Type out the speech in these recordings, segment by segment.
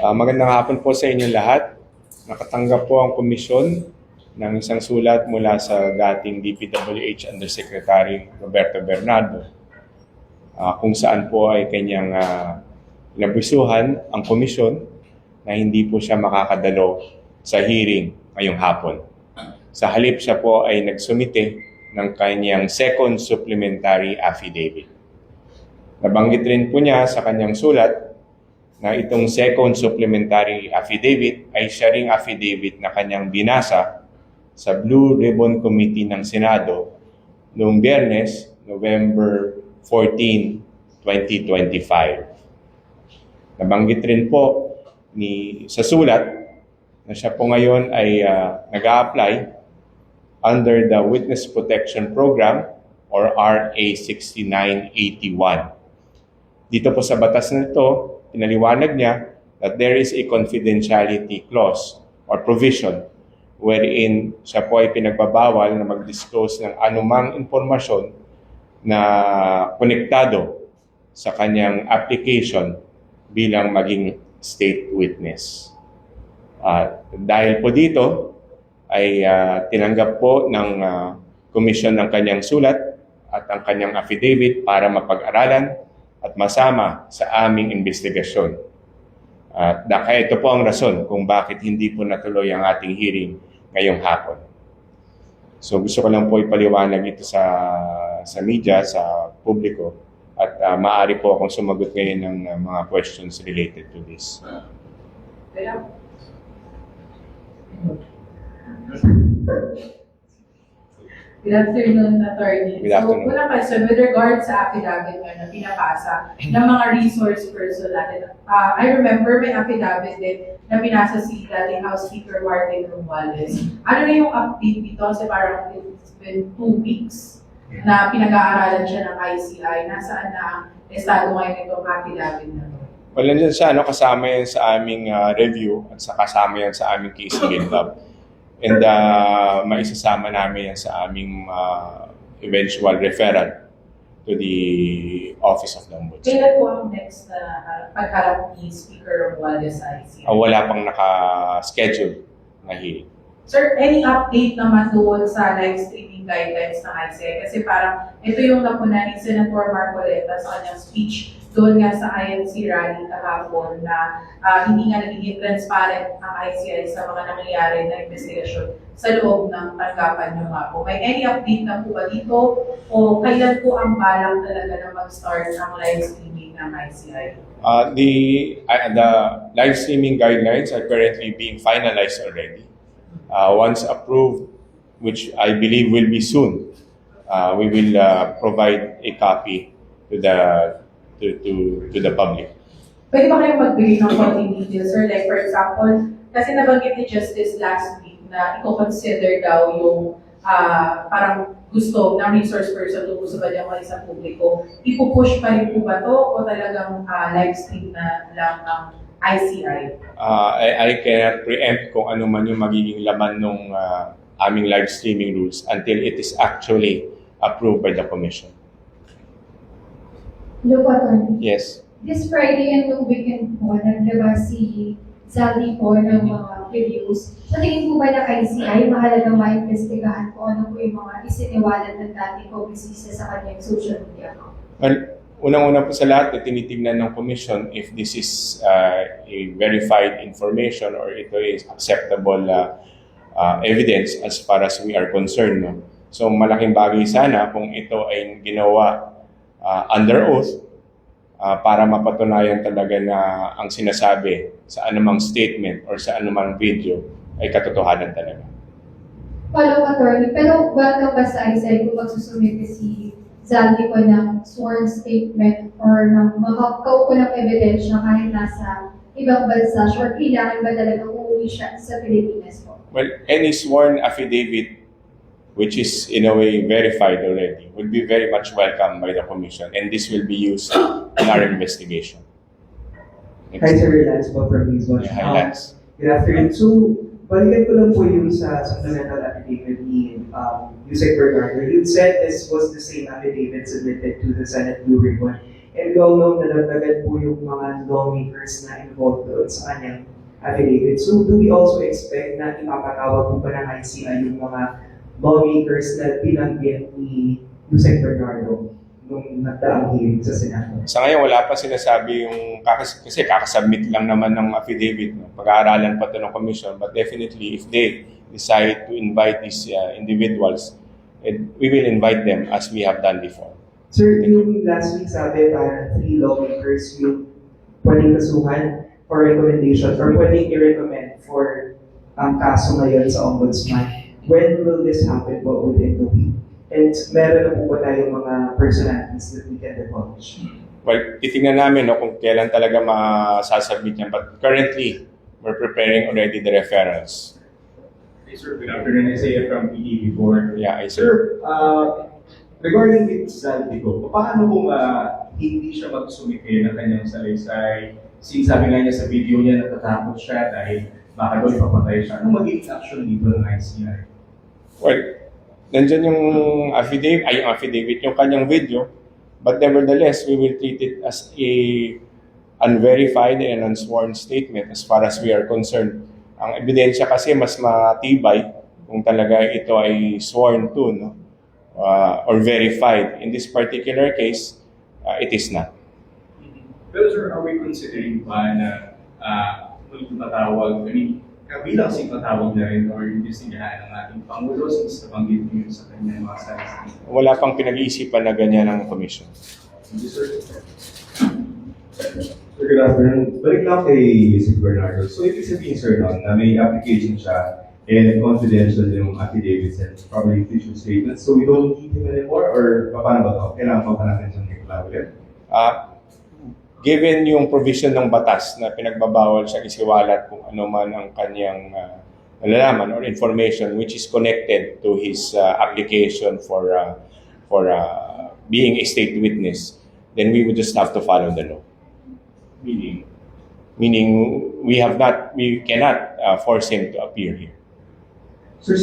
Magandang hapon po sa inyong lahat. Nakatanggap po ang komisyon ng isang sulat mula sa dating DPWH Undersecretary Roberto Bernardo, kung saan po ay kanyang nabisuhan ang komisyon na hindi po siya makakadalo sa hearing ngayong hapon. Sa halip siya po ay nagsumite ng kanyang second supplementary affidavit. Nabanggit rin po niya sa kanyang sulat na itong second supplementary affidavit ay siya ring affidavit na kanyang binasa sa Blue Ribbon Committee ng Senado noong Biyernes, November 14, 2025. Nabanggit rin po sa sulat na siya po ngayon ay nag-a-apply under the Witness Protection Program or RA 6981. Dito po sa batas na ito, pinaliwanag niya that there is a confidentiality clause or provision wherein siya po ay pinagbabawal na mag-disclose ng anumang impormasyon na konektado sa kanyang application bilang maging state witness. Dahil po dito ay tinanggap po ng komisyon ng kanyang sulat at ang kanyang affidavit para mapag-aralan at masama sa aming investigasyon. Kaya ito po ang rason kung bakit hindi po natuloy ang ating hearing ngayong hapon. So gusto ko lang po ipaliwanag ito sa media, sa publiko, at maaari po akong sumagot ngayon ng mga questions related to this. Good afternoon, Attorney. Good afternoon. So, unang question, with regards sa affidavit na pinapasa ng mga resource person natin, I remember may affidavit din na pinasa si dating House Speaker Martin Romualdez. Ano na yung update dito? Kasi parang it's been 2 weeks na pinag-aaralan siya ng ICI. Nasaan na ang estado ngayon itong affidavit na to? Well, nandiyan siya, kasama yan sa aming review at kasama yan sa aming case build-up. And maisasama namin yan sa aming eventual referral to the Office of the Ombudsman. Kailan po ang next na pagharap ni Speaker Romualdez sa ICI? Wala pang naka-schedule na hearing. Sir, any update naman doon sa live streaming guidelines ng ICI? Kasi parang ito yung napunan ni Senator Marcoleta sa kanyang speech doon nga sa INC rally kahapon na hindi nga nagiging transparent ang ICI sa mga nangyayari na investigasyon sa loob ng tanggapan nyo nga po. May any update na po ba dito? O kailan po ang balang talaga na mag-start ang live streaming ng ICI? The live streaming guidelines are currently being finalized already. Once approved, which I believe will be soon, we will provide a copy to the public. Pwede ba kayong magbigay ng konting details, sir? Like for example, kasi nabanggit ni Justice last week na i-consider daw yung parang gusto ng resource person kung gusto ba niya mali sa publiko. Ipupush pa rin po ba to o talagang live stream na lang ang ICI? I cannot preempt kung ano man yung magiging laman ng aming live streaming rules until it is actually approved by the Commission. Hello po, Atty. Yes. This Friday and the weekend po, naglabas si Zaldi po ng mga videos. Sa tingin po ba ng ICI, mahalaga maimbestigahan po ano po yung mga isiniwalat ng dating kongresista sa kanyang social media account? Well, unang-una po sa lahat, tinitingnan ng Commission if this is a verified information or ito is acceptable evidence as far as we are concerned. No? So malaking bagay sana kung ito ay ginawa under oath para mapatunayan talaga na ang sinasabi sa anumang statement or sa anumang video ay katotohanan talaga. Follow, Atty. Pero welcome ba sa ICI kung magsusumite si Zaldi po ng sworn statement or ng makakaukulang ebidensya kahit nasa ibang bansa or kailangan ba talaga uuwi siya sa Pilipinas po? Well, any sworn affidavit which is in a way verified already will be very much welcomed by the Commission, and this will be used in our investigation. Hi, Sir Lance po from Newswatch. Hi, Lance. Good afternoon. So, balikan ko lang po yung sa supplemental affidavit ni Yusek Bernardo. You said this was the same affidavit submitted to the Senate Blue Ribbon. And we all know na nagdagan po yung mga lawmakers na involved doon sa kanyang affidavit. So do we also expect na ipapatawag po ba ng ICI yung mga lawmakers na binanggit ni Yusek Bernardo nung nagdaang hearing sa Senado? Sa ngayon, wala pa sinasabi yung, kasi kakasubmit lang naman ng affidavit. No? Pag-aaralan pa ito ng commission. But definitely, if they decide to invite these individuals, we will invite them as we have done before. Sir, yung last week sabi para 3 lawmakers yung pwedeng kasuhan for recommendation or pwedeng i-recommend for ang kaso ngayon sa Ombudsman. When will this happen po within the week? And meron na po ba tayong mga personalities that we can demolish? Well, titingnan namin no, kung kailan talaga masasubmit yan. But currently, we're preparing already the referrals. Hey, sir, good afternoon. Isaiah from PD4. Yeah, I see. Sir, regarding with Zaldico, paano kung hindi siya magsumite ng kanyang salaysay? Sinasabi nga niya sa video niya natatakot siya dahil baka daw ipapatay siya. Ano magiging action dito ng ICI? Well, nandyan yung affidavit, yung kanyang video. But nevertheless, we will treat it as a unverified and unsworn statement as far as we are concerned. Ang ebidensya kasi mas matibay kung talaga ito ay sworn to, no? Or verified. In this particular case, it is not. Pero sir, are we considering pa na may patawag, kabilang si patawag na rin or yung disinihan ng ating Pangulo since nabanggit niyo sa kanyang mga salaysay? Wala pang pinag-iisipan na ganyan ng commission. Thank you, sir. Sir, good afternoon. Balik lang kay si Bernardo. So, ibig sabihin, sir, no, na may application siya and confidential yung affidavits and probably official statements. So, we don't need him anymore or paano ba ito? Kailangan pa natin siyang i-collaborate? Given yung provision ng batas na pinagbabawal siya isiwalat kung ano man ang kanyang nalalaman or information which is connected to his application for being a state witness, then we would just have to follow the law. Meaning we cannot force him to appear here. Sir,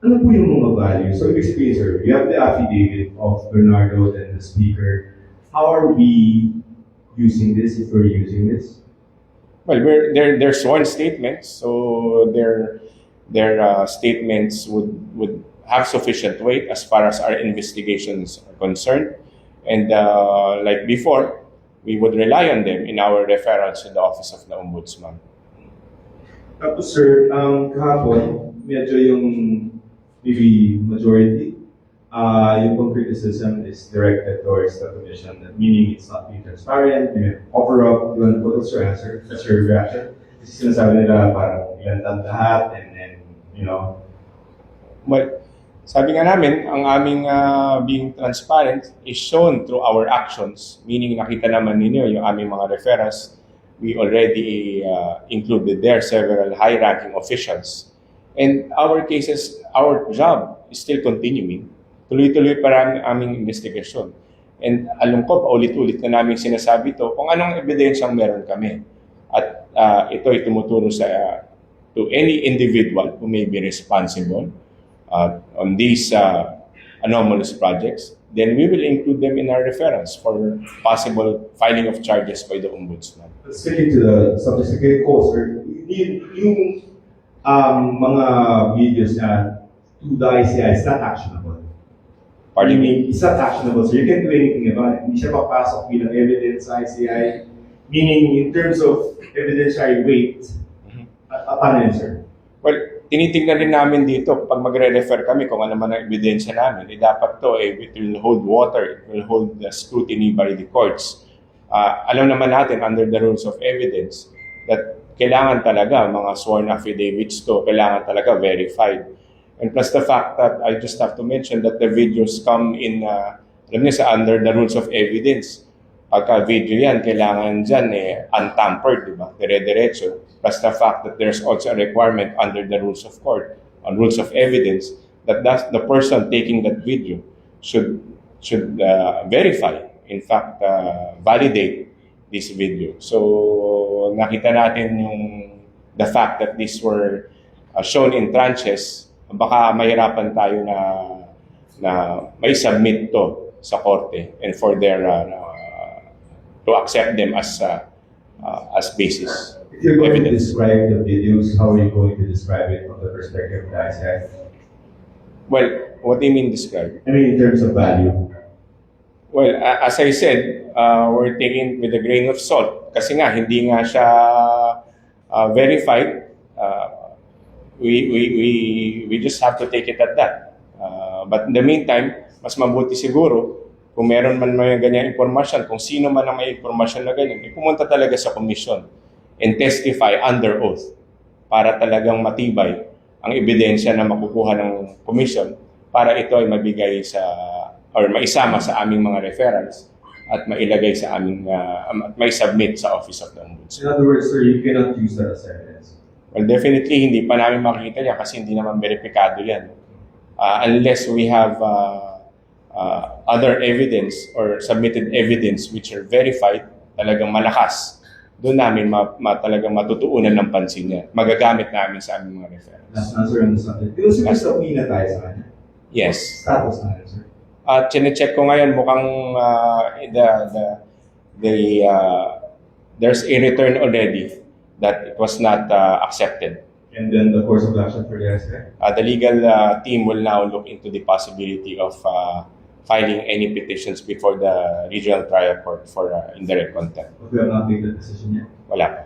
ano po yung mga values? So, ibig sabihin, sir, you have the affidavit of Bernardo and the speaker. How are we using this if we're using this? Well, they're sworn statements, so their statements would have sufficient weight as far as our investigations are concerned. And like before, we would rely on them in our referrals to the Office of the Ombudsman. Tapos, sir, kahapon, medyo yung maybe majority, yung pong criticism is directed towards the commission, that meaning it's not being transparent, you may offer up, what's your answer? That's your reaction? Kasi sinasabi nila parang ilantad lahat and then, you know. Well, sabi nga namin, ang aming being transparent is shown through our actions, meaning nakita naman ninyo yung aming mga referrals. We already included there several high-ranking officials. And our cases, our job is still continuing. Tuloy-tuloy pa rin ang aming investigasyon. And alam ko, paulit-ulit na namin sinasabi to kung anong ebidensyang meron kami. At ito ay tumuturo to any individual who may be responsible on these anomalous projects, then we will include them in our referrals for possible filing of charges by the Ombudsman. Sticking to the subject, security cost, sir, yung mga videos na to the ICI, it's not actionable. Pardon me? It's not actionable, so you can't do anything about it. Hindi siya papasok bilang evidence sa ICI. Meaning, in terms of evidentiary weight, paano yun, sir? Well, tinitingnan rin namin dito, pag magre-refer kami kung ano man ang ebidensya namin, dapat to, it will hold water, it will hold the scrutiny by the courts. Alam naman natin, under the rules of evidence, that kailangan talaga, mga sworn affidavits to, kailangan talaga verified. And plus the fact that I just have to mention that the videos come in, alam niyo sa under the rules of evidence. Pagka video yan, kailangan dyan untampered, di ba? Dire-diretso. Plus the fact that there's also a requirement under the rules of court, on rules of evidence, that the person taking that video should verify, in fact, validate this video. So, nakita natin the fact that these were shown in tranches, baka mahirapan tayo na may submit to sa korte and for their to accept them as basis. If you're going to Evidence. describe the videos, how are you going to describe it from the perspective of the ICI? Well, what do you mean describe? I mean, in terms of value. Well, as I said, we're taking it with a grain of salt kasi nga hindi nga siya verified. We just have to take it at that. But in the meantime, mas mabuti siguro kung meron man may ganyan impormasyon, kung sino man ang may impormasyon na ganyan, pumunta talaga sa commission and testify under oath para talagang matibay ang ebidensya na makukuha ng commission para ito ay mabigay sa or maisama sa aming mga referrals at mailagay sa aming may submit sa Office of the Ombudsman. In other words, sir, you cannot use that as evidence. Well, definitely hindi pa namin makikita yan kasi hindi naman verifikado yan. Unless we have other evidence or submitted evidence which are verified, talagang malakas, doon namin talagang matutuunan ng pansin niya. Magagamit namin sa aming mga referrals. Last answer on the subject. It was just subpoena tayo sa kanya. Yes. Status na yun, sir. At chinecheck ko ngayon mukhang there's a return already that it was not accepted. And then the course of action for the ICI. The legal team will now look into the possibility of filing any petitions before the regional trial court for indirect contempt. But we have not made the decision yet. Wala pa.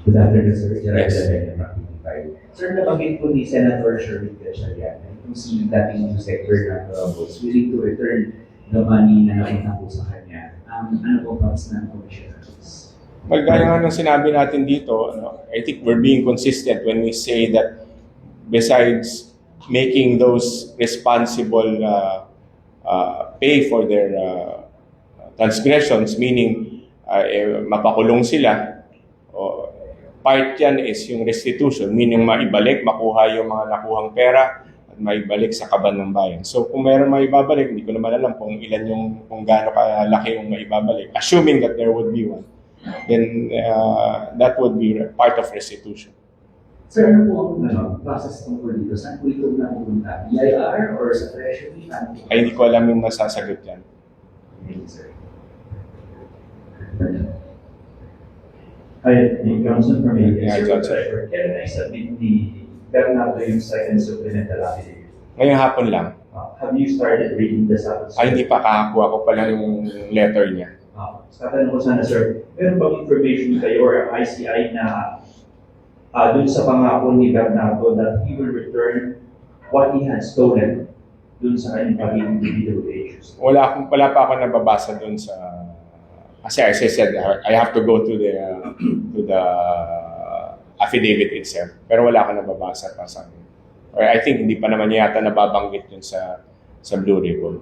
Good afternoon, sir. Gerard Yes. Lavenia from TV5. Sir, nabanggit po ni Senator Sherwin Gatchalian na kung si dating yung sector ng was willing to return the money na nakita po sa kanya. Ano po pa ng commissioners? Well, gaya nga nung sinabi natin dito, I think we're being consistent when we say that besides making those responsible pay for their transgressions, meaning mapakulong sila, part yan is yung restitution, meaning maibalik, makuha yung mga nakuhang pera at maibalik sa kaban ng bayan. So kung mayroon maibabalik, hindi ko naman alam kung ilan kung gaano kalaki yung maibabalik. Assuming that there would be one, then that would be part of restitution. Sir, ano po ang process tungkol dito? Saan po ito napupunta? BIR or sa Treasury? Ano po? Ay, hindi ko alam yung masasagot yan. Thank you, sir. Hi, Johnson from ABS. Yeah, Johnson. Can I submit the Bernardo yung second supplemental affidavit? Ngayong hapon lang. Have you started reading the second? Ay, hindi pa kakakuha ko pa lang yung letter niya. Sa tanong ko sana, sir, meron bang information kayo or ICI na dun sa pangako ni Bernardo that he will return what he had stolen dun sa kanyang pagiging DPWH? Wala pa ako nababasa dun sa... Kasi as I said, I have to go to the affidavit itself. Pero wala akong nababasa pa sa akin. Or I think hindi pa naman yata nababanggit yun sa Blue Ribbon.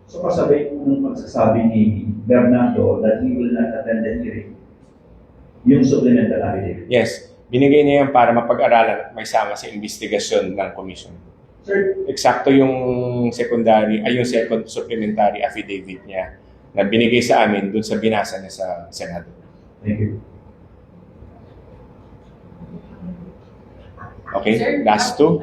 So kasabay ng pagsasabi ni Bernardo that he will not attend the hearing, yung supplemental affidavit. Yes, binigay niya yan para mapag-aralan at may sama sa investigasyon ng commission. Sir, Eksakto yung yung second supplementary affidavit niya na binigay sa amin dun sa binasa niya sa Senado. thank you. Okay, Sir, last two.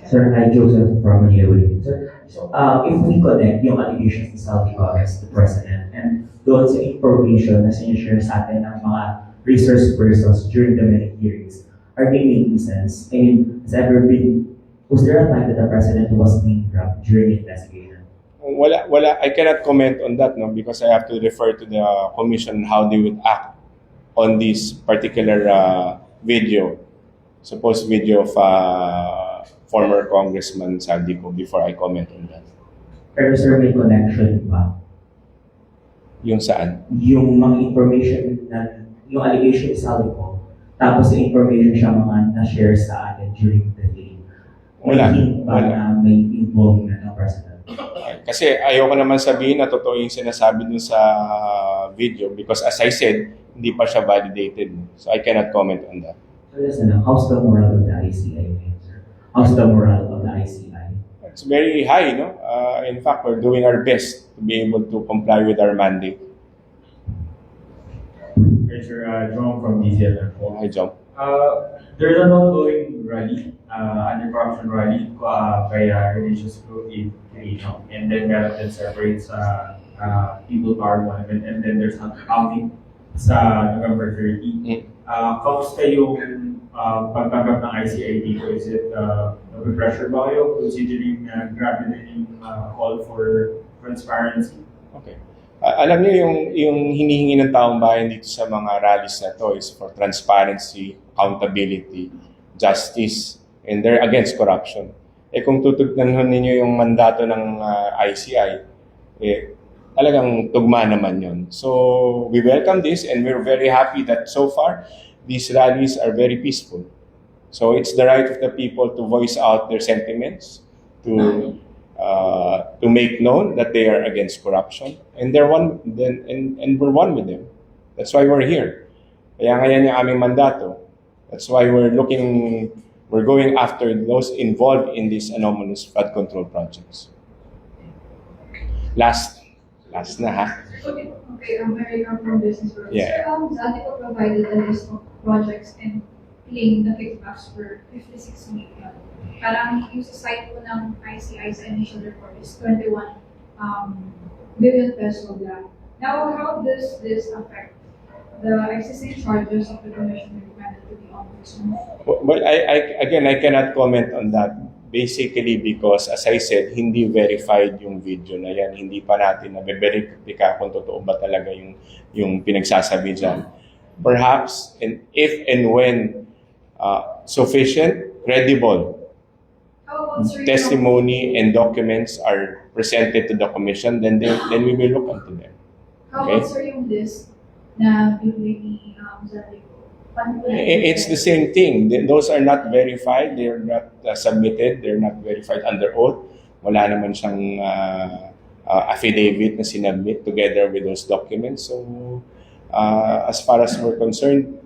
Sir, hi, Joseph from Manila. Sir, so if we connect yung allegations ni Salty Gomez, the President, and doon sa information na sinishare sa atin ng mga resource persons during the many hearings, are they making sense? I mean, was there a time that the President was being dropped during the investigation? Wala. I cannot comment on that, no, because I have to refer to the commission how they would act on this particular video, supposed video of former Congressman Saldico before I comment on that. Pero sir, may connection ba? Yung saan? Yung mga information na, yung allegation ni Saldico, tapos yung information siya mga na-share sa atin during the hearing. Wala. May hint ba na may involvement ng President? Kasi ayoko naman sabihin na totoo yung sinasabi dun sa video because as I said, hindi pa siya validated. So I cannot comment on that. So listen, how's the moral of the ICI, sir? How's the moral of the ICI? It's very high, no? In fact, we're doing our best to be able to comply with our mandate. Sir, John from DZL. Hi, John. There's an ongoing rally, anti-corruption rally, kaya religious group in Quirino. And then meron din separate sa People Power Monument. And then there's an outing sa November 30. Kamusta yung pagtanggap ng ICI dito? Is it pressure ba kayo considering grabe din yung call for transparency? Okay. Alam niyo yung hinihingi ng taong bayan dito sa mga rallies na to is for transparency, accountability, justice, and they're against corruption. Kung tutugunan ninyo yung mandato ng ICI, talagang tugma naman yun. So we welcome this and we're very happy that so far these rallies are very peaceful. So it's the right of the people to voice out their sentiments, to make known that they are against corruption, and we're one with them. That's why we're here. Kaya ngayon yung aming mandato. That's why we're going after those involved in these anomalous flood control projects. Last na ha. Okay, America from Business World. Yeah. Sir, Zaldico provided a list of projects and claimed the kickbacks for 56 million. Parang yung sa site po ng ICI sa initial report is 21 million peso lang. Now, how does this affect the existing charges of the commission recommended to the ombudsman? Well, I cannot comment on that. Basically because, as I said, hindi verified yung video na yan. Hindi pa natin na-verify kung totoo ba talaga yung pinagsasabi dyan. Perhaps, and if and when sufficient, credible How about, sir, testimony and documents are presented to the commission, then we will look into them. How Okay. about, sir, yung list na bibigay ni Zaldico? Paano po It's the same thing. Those are not verified. They're not submitted. They're not verified under oath. Wala naman siyang affidavit na sinubmit together with those documents. So, as far as we're concerned,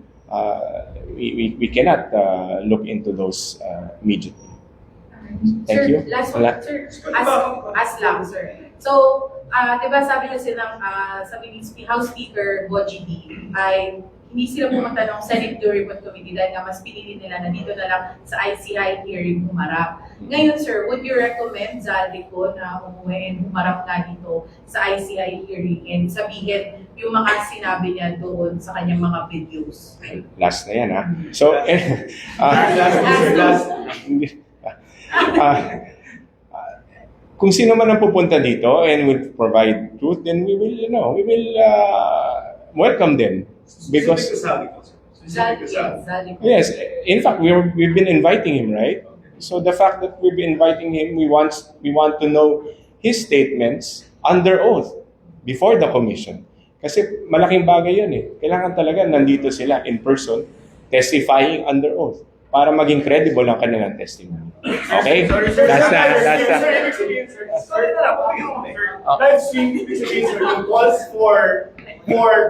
we cannot look into those immediately. Thank Sir, you. Last Wala. one, sir. As lang, sir. So, di ba sabi kasi ni House Speaker Boji D ay hindi sila pumunta ng Senate During Committee dahil nga mas pinili nila na dito na lang sa ICI hearing humarap. Ngayon, sir, would you recommend Zaldico na umuwi and humarap nga dito sa ICI hearing and sabihin yung mga sinabi niya doon sa kanyang mga videos? Last na yan, ha? So, kung sino man ang pupunta dito and will provide truth, then we will welcome them. Because Zaldico. yes, in fact, we've been inviting him, right? So the fact that we've been inviting him, we want to know his statements under oath before the commission. Kasi malaking bagay yun eh. Kailangan talaga nandito sila in person, testifying under oath para maging credible ang kanilang testimony. Okay? That's na. Sorry na lang, live stream, ibig sabihin, sir, yung calls for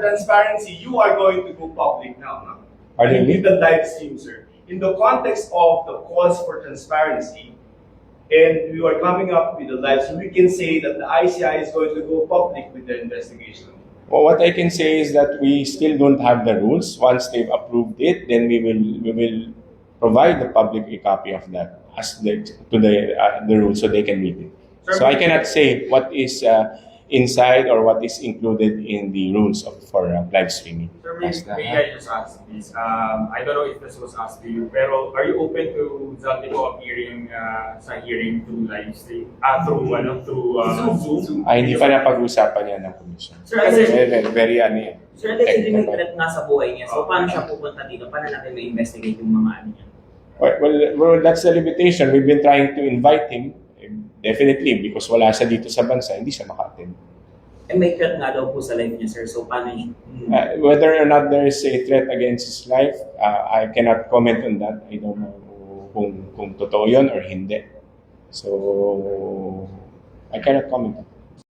transparency, you are going to go public now. No? Pardon me? In the live stream, sir. In the context of the calls for transparency, and we are coming up with a live stream, we can say that the ICI is going to go public with the investigation. Well, what I can say is that we still don't have the rules. Once they've approved it, then we will provide the public a copy of that to the rules so they can meet it. So I cannot say what is inside or what is included in the rules for live streaming. Sir, may I just ask this? I don't know if this was asked to you, pero are you open to Zaldico appearing sa hearing through live stream? Through Zoom? Ay, hindi pa napag-usapan yan ng commission. Sir, as Very ano yan. Sir, kasi may threat nga sa buhay niya. So, paano siya pupunta dito? Paano natin ma-investigate yung mga ano niya? Well, that's the limitation. We've been trying to invite him. Definitely, because wala siya dito sa bansa, hindi siya maka-attend. May threat nga daw po sa life niya, sir. So, paano niya? Whether or not there is a threat against his life, I cannot comment on that. I don't know kung totoo yun or hindi. So, I cannot comment.